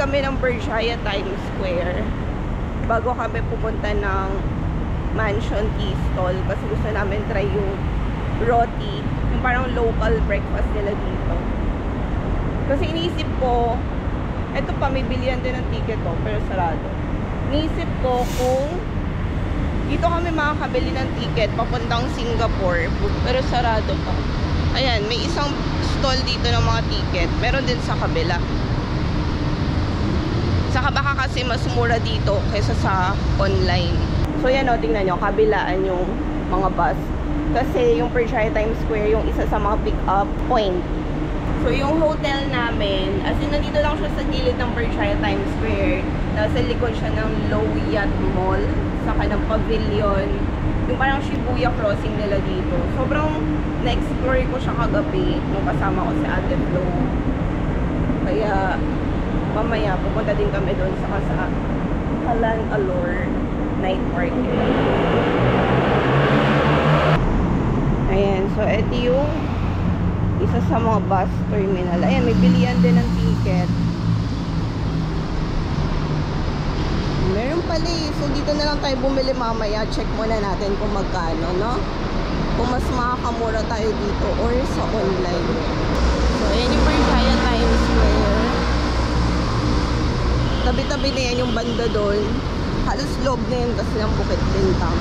kami ng Berjaya Times Square bago kami pupunta ng Mansion Tea Stall kasi gusto namin try yung roti, yung parang local breakfast nila dito. Kasi iniisip ko, eto pa, may bilihan din ng ticket ko, pero sarado. Iniisip ko kung dito kami makakabili ng ticket papuntang Singapore, pero sarado pa. Ayan, may isang stall dito ng mga ticket, meron din sa kabila. Saka baka kasi mas mura dito kaysa sa online. So yan o, tingnan nyo, kabilaan yung mga bus. Kasi yung Berjaya Times Square, yung isa sa mga pick-up point. So yung hotel namin, as in nandito lang siya sa gilid ng Berjaya Times Square. Nasa likod siya ng Loyat Mall, saka ng Pavilion. Yung parang Shibuya crossing nila dito. Sobrang na-explore ko siya kagabi nung kasama ko si Ate Flo. Kaya mamaya pupunta din kami doon sa Halan Allure Night Market. Ayan, so ito yung isa sa mga bus terminal. Ayan, may bilihan din ng ticket. Meron pala eh. So dito na lang tayo bumili mamaya. Check muna natin kung magkano, no? Kung mas makakamura tayo dito or sa online. So ayan yung Berjaya Times Square. Tabi-tabi na yan yung banda doon. Halos loob na yun kasi ng Bukit Bintang.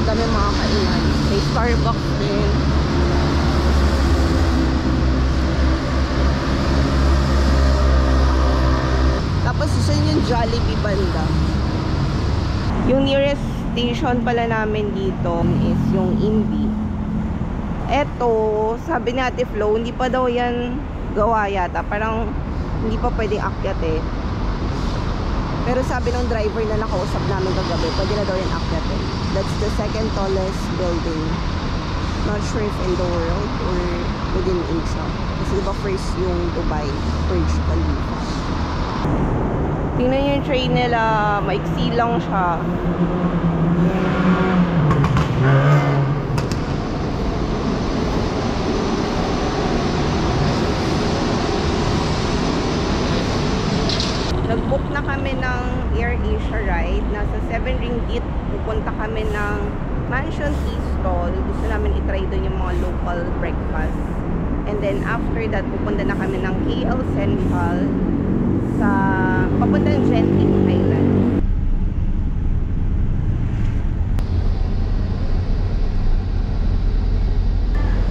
Dami mga kainan. May Starbucks din. Tapos isa yung Jollibee banda. Yung nearest station pala namin dito is yung Imbi. Eto, sabi ni Ate Flo, hindi pa daw yan gawa yata. Parang hindi pa pwedeng akyat eh. Pero sabi ng driver na nakausap namin kagabi, pwede na daw yung akyat eh. That's the second tallest building. Not sure if in the world or within Asia. Kasi diba first yung Dubai, Burj Khalifa. Tingnan yung train nila, maiksi lang siya. Nag-book na kami ng Air Asia ride. Nasa 7 ringgit. Pupunta kami ng Mansion Tea Stall. Gusto namin itry doon yung mga local breakfast. And then after that, pupunta na kami ng KL Central sa papuntang Genting Island.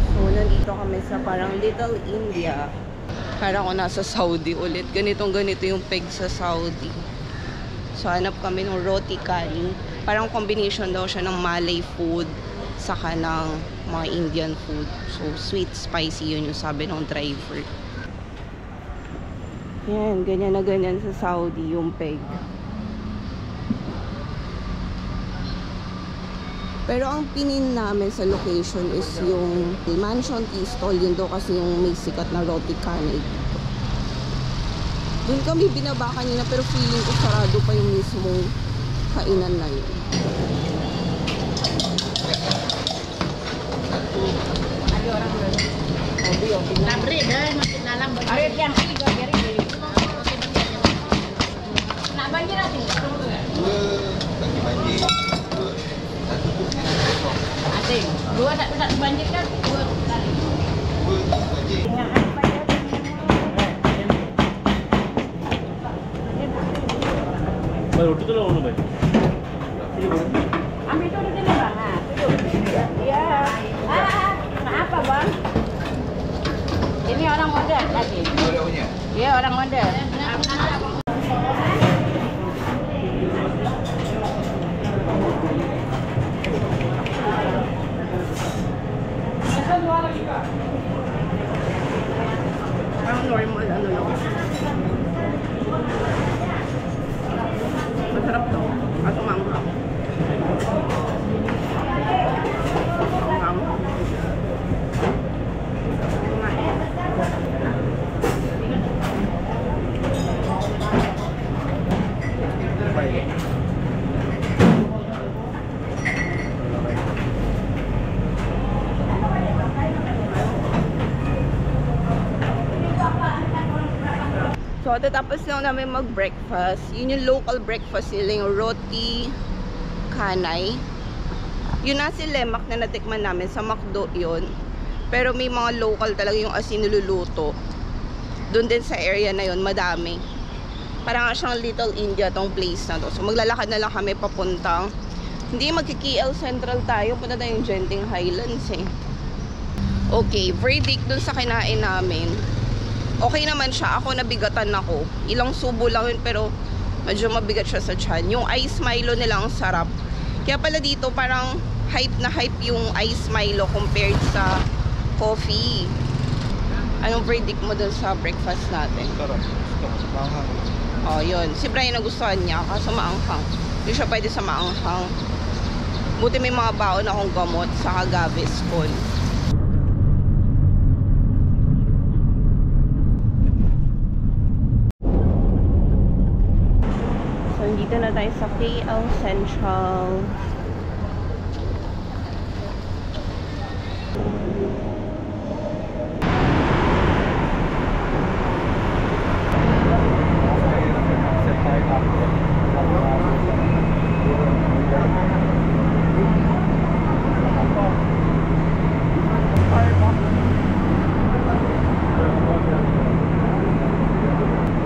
So nandito kami sa parang Little India. Parang ako nasa Saudi ulit. Ganito yung peg sa Saudi. So hanap kami ng roti kani. Parang combination daw siya ng Malay food saka ng mga Indian food. So sweet, spicy yun yung sabi ng driver. Yan, ganyan na ganyan sa Saudi yung peg. Pero ang pinin namin sa location is yung Mansion Tea Stall. Yun daw kasi yung may sikat na roti canai. Doon kami binaba kanina pero feeling ko sarado pa yung mismong kainan na yun. Ada orang dulu. Mobil, nabri deh, masih dalam. Air yang tiga kiri. Nak banjir aja. Banjir. Asing. Dua tak banjir kan? Dua kali. Baru itu loh lu, Bay. Ambil itu di sini, Bang. Nah, itu. Iya. Apa, Bang? Ini orang modern tadi. Orangnya? Iya, orang modern. Parang normal ano lang. Masarap to. At umangkap. So Katatapos lang namin mag-breakfast. Yun yung local breakfast nila, yung roti canay. Yun na si lemak na natikman namin sa McDo yun. Pero may mga local talaga yung asin niluluto. Doon din sa area na yun, madami. Parang siyang Little India tong place na to. So maglalakad na lang kami papuntang, hindi magki-KL Central tayo, punta tayong Genting Highlands eh. Okay, verdict dun sa kinain namin. Okay naman siya, ako nabigatan ako. Ilang subo lang yun pero medyo mabigat siya sa tiyan. Yung ice Milo nila ang sarap. Kaya pala dito parang hype na hype yung ice Milo compared sa coffee. Anong verdict mo dun sa breakfast natin? Sarap. Maanghang. Oh, yun. Si Brian nagustuhan niya kaso maanghang. Hindi siya pwede sa maanghang. Buti may mga baon akong gamot sa Gaviscon. So, dito na tayo sa KL Central.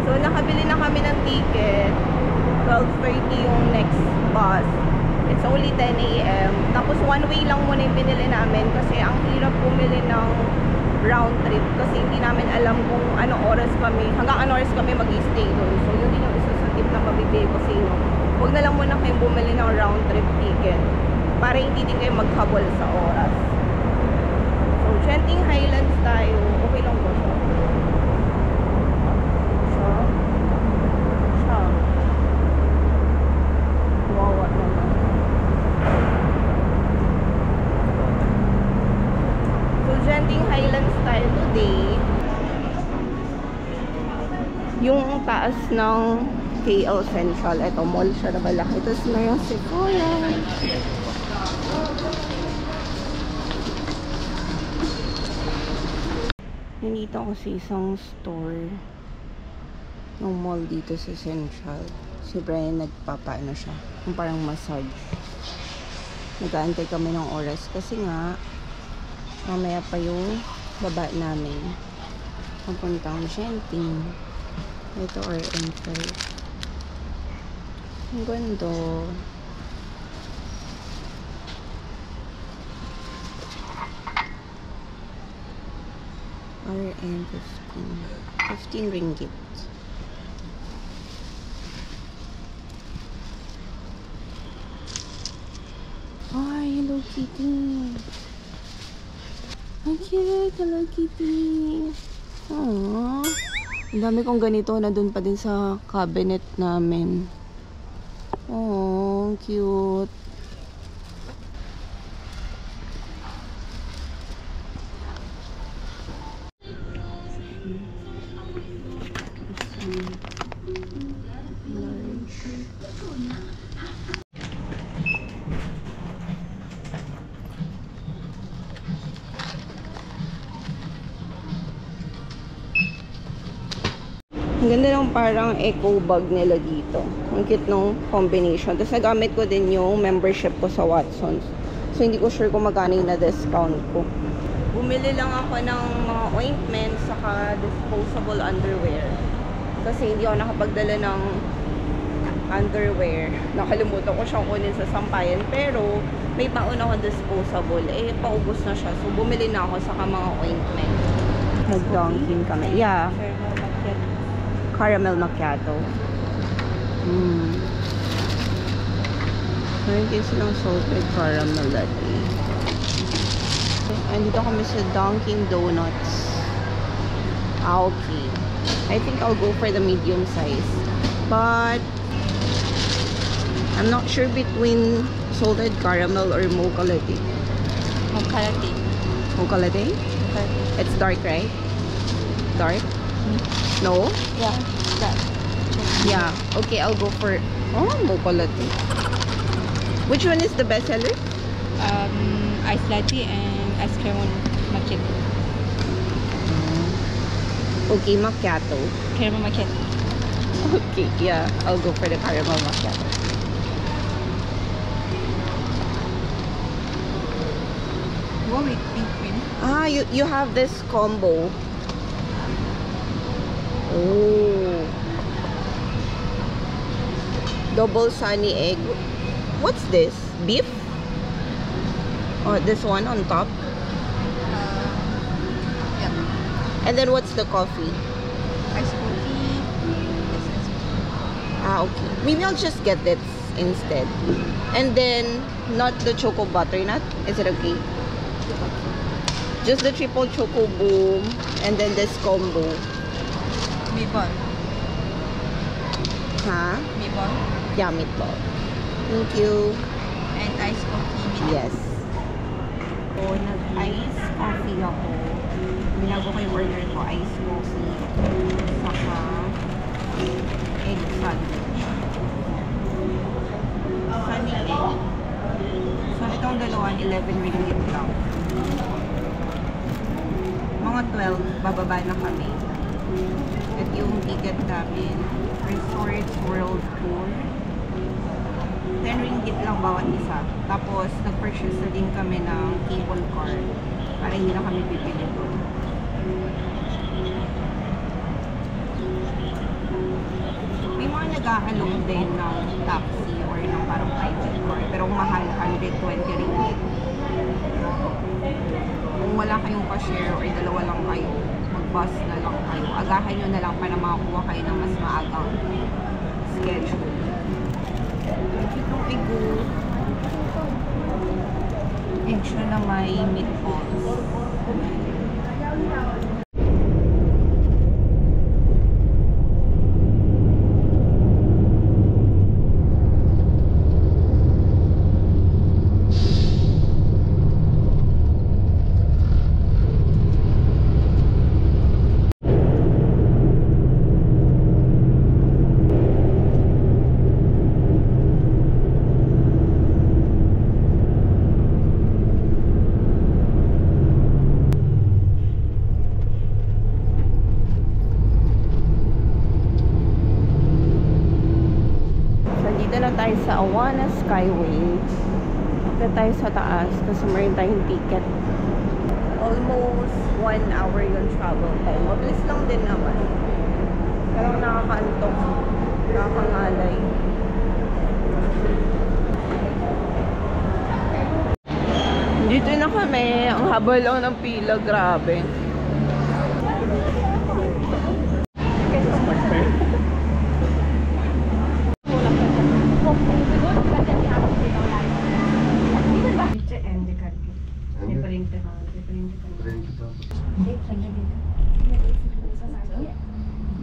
So, nakabili na kami ng ticket. 12:30 yung next bus. It's only 10 AM. Tapos one way lang muna yung binili namin kasi ang hirap bumili ng round trip kasi hindi namin alam kung anong oras kami, hanggang anong oras kami mag-stay doon. So, yun din yung isa sa tip na mabibigay ko sa inyo. Huwag na lang muna kayong bumili ng round trip ticket para hindi din kayo maghabol sa oras. So, Genting Highlands tayo. Okay lang po siya. Wawa naman. So, Genting Highlands tayo today. Yung taas ng KL Central. Ito, mall siya na malaki. Tapos na yung Sequoia. Nandito ako sa isang store ng mall dito sa Central. Si Brian nagpapaano siya, yung parang massage. Nag-aantay kami ng oras kasi nga mamaya pa yung baba namin papuntang Genting. Ito or enter. Ang ganda. RN 15 ringgit. Ay, Hello Kitty. Ang cute, Hello Kitty. Aww. Ang dami kong ganito na dun pa din sa cabinet namin. Oh, cute. Ang ganda ng parang eco bag nila dito. Ang cute ng combination. Tapos nagamit ko din yung membership ko sa Watsons. So hindi ko sure kung magkano yung na-discount ko. Bumili lang ako ng mga ointment saka disposable underwear. Kasi hindi ako nakapagdala ng underwear. Nakalimutan ko siyang kunin sa sampayan. Pero may pauna ako disposable. Eh, paubos na siya. So bumili na ako saka mga ointment. Nag-Dunkin kami. Yeah. Caramel macchiato. Meron kayo silang salted caramel latte. Andito kami sa Dunkin Donuts. Okay. I think I'll go for the medium size. But I'm not sure between salted caramel or mocha latte. Mocha latte. Mocha latte? Okay. It's dark, right? Dark? No? Yeah. That. Yeah. Okay, I'll go for mocha latte. Which one is the best seller? Ice latte and ice cream macchiato. Okay, macchiato. Caramel macchiato. Okay, yeah. I'll go for the caramel macchiato. Go with pink cream. Ah, you have this combo. Oh. Double sunny egg. What's this? Beef? Oh, this one on top. Yeah. And then what's the coffee? Ice coffee. Yes, ice coffee. Ah, okay. Maybe I'll just get this instead. And then, not the choco butternut. Is it okay? Just the triple choco boom. And then this combo. Meatball. Huh? Meatball. Yeah, meatball. Thank you. And ice coffee. Meatball. Yes. So, nag-ice coffee ako. Binago ko yung order ko. Ice coffee. Saka egg sandwich. Sunny egg. So, itong dalawa, 11 ringgit lang. Mga 12, bababa na kami. At yung ticket namin, Resort World Tour. 10 ringgit lang bawat isa. Tapos, nag-purchase na din kami ng cable car para hindi na kami pipili doon. May mga nag-aalok din ng taxi or ng parang private car. Pero ang mahal, 120 ringgit. Kung wala kayong ka-share or dalawa lang kayo, mag-bus na lang kayo. Agahan nyo na lang para makakuha kayo ng mas maagang schedule. Itong ego, egg siya na may meatballs. Tayo sa Awana Skyway. Punta tayo sa taas kasi meron tayong ticket. Almost 1 hour yung travel time. Mabilis lang din naman. Pero nakakaantok. Nakakangalay. Dito na kami. Ang haba lang ng pila. Grabe.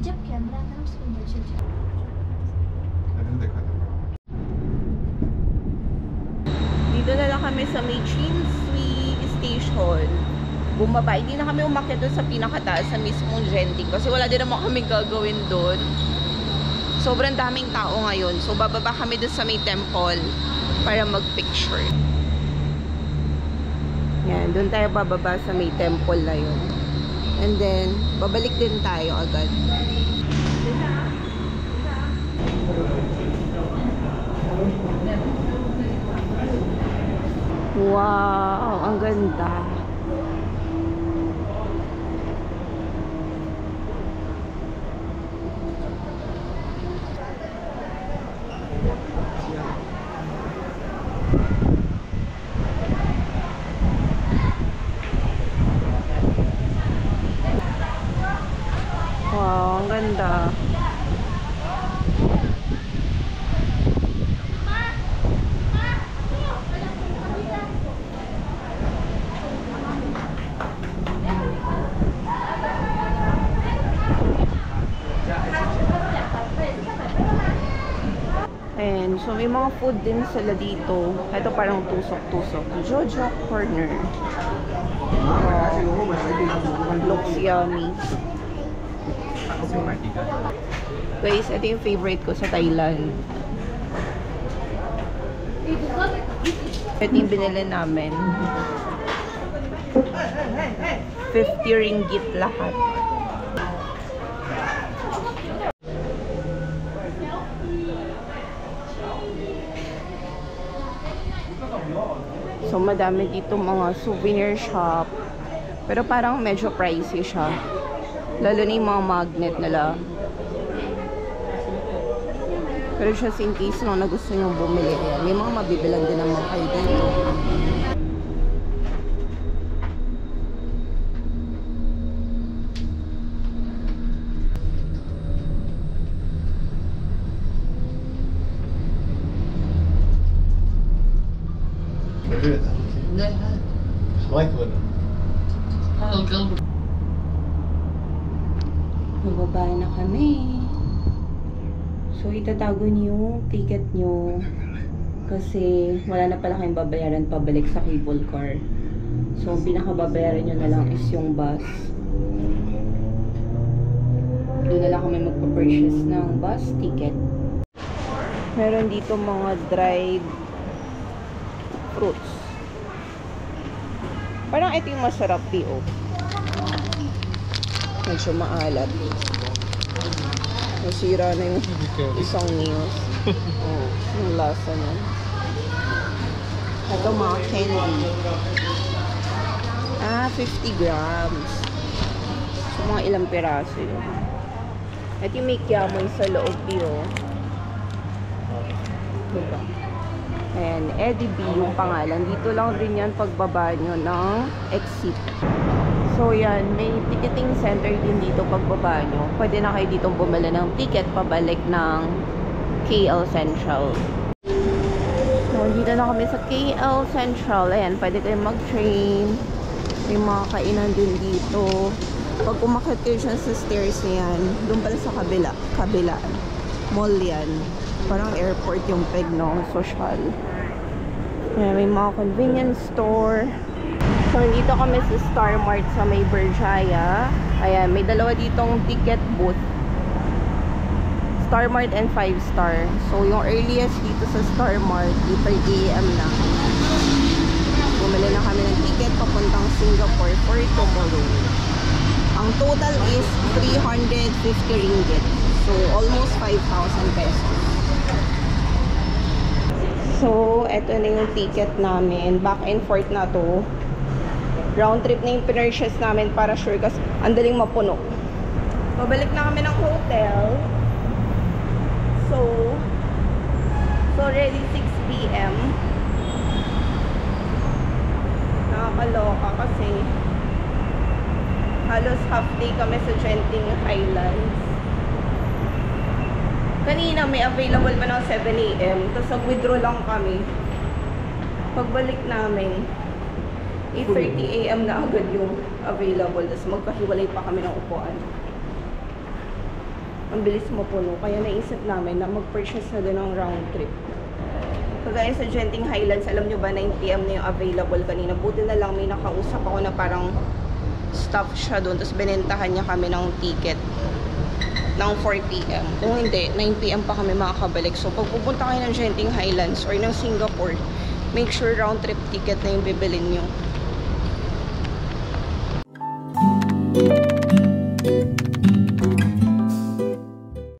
जब कैमरा था उसको नीचे Dito na lang kami sa may Chinsui Station. Bumaba, hindi na kami umakyat doon sa pinakataas sa mismong Genting kasi wala din naman kami gagawin doon. Sobrang daming tao ngayon. So bababa kami doon sa may temple para mag-picture. Yan, doon tayo bababa sa may temple na yun. And then, babalik din tayo agad. Wow, ang ganda. Wow, ang ganda. And so may mga food din sila dito. Ito parang tusok-tusok. Jojo Corner. Looks yummy. Guys, ito yung favorite ko sa Thailand. Ito yung binili namin. 50 ringgit lahat. So, madami dito mga souvenir shop. Pero parang medyo pricey siya. Lalo na yung mga magnet nila. Pero just in case na gusto nyo bumili. May mga mabibilan din naman kayo dito. Mababa na kami. So, itatago niyo yung ticket niyo kasi wala na pala kayong babayaran pabalik sa cable car. So, pinakababayaran nyo na lang is yung bus. Doon na lang kami magpa-purchase ng bus ticket. Meron dito mga dried fruits. Parang ito yung masarap, P.O. Medyo maalat. Nasira na yung isang news. Oh, yung lasa niya. Ito mga candy. 50 grams. So, mga ilang piraso yun. At yung may kiamoy sa loob yun. Diba? Ayan, Eddie B yung pangalan. Dito lang rin yan pagbaba nyo ng exit. So yan, may ticketing center din dito pagbaba nyo. Pwede na kayo dito bumili ng ticket pabalik ng KL Central. So dito na kami sa KL Central. Ayan, pwede kayo mag-train. May mga kainan din dito. Pag umakyat kayo siya sa stairs na yan, doon pala sa kabila. Mall yan. Parang airport yung peg, no? Social. Ayan, may mga convenience store. So, dito kami sa Star Mart sa may Berjaya. Ayan, may dalawa ditong ticket booth. Star Mart and 5 Star. So, yung earliest dito sa Star Mart, 8:30 AM na. Bumili na kami ng ticket papuntang Singapore for tomorrow. Ang total is 350 ringgit. So, almost 5,000 pesos. So, eto na yung ticket namin. Back and forth na to. Round trip na yung pinurchase namin para sure kasi ang daling mapuno. Pabalik na kami ng hotel. So, already 6 PM. Nakakaloka kasi halos half day kami sa Genting Highlands. Kanina may available pa ng 7 AM. Tapos nag-withdraw lang kami. Pagbalik namin, 8:30 AM na agad yung available. Tapos magkahiwalay pa kami ng upuan. Ang bilis mapuno. Kaya naisip namin na mag-purchase na din ng round trip. Kagaya sa Genting Highlands, alam nyo ba, 9 PM na yung available kanina. Buti na lang may nakausap ako na parang staff siya doon. Tapos binentahan niya kami ng ticket ng 4 PM. Kung hindi, 9 PM pa kami makakabalik. So, pag pupunta kayo ng Genting Highlands or ng Singapore, make sure round trip ticket na yung bibilin nyo.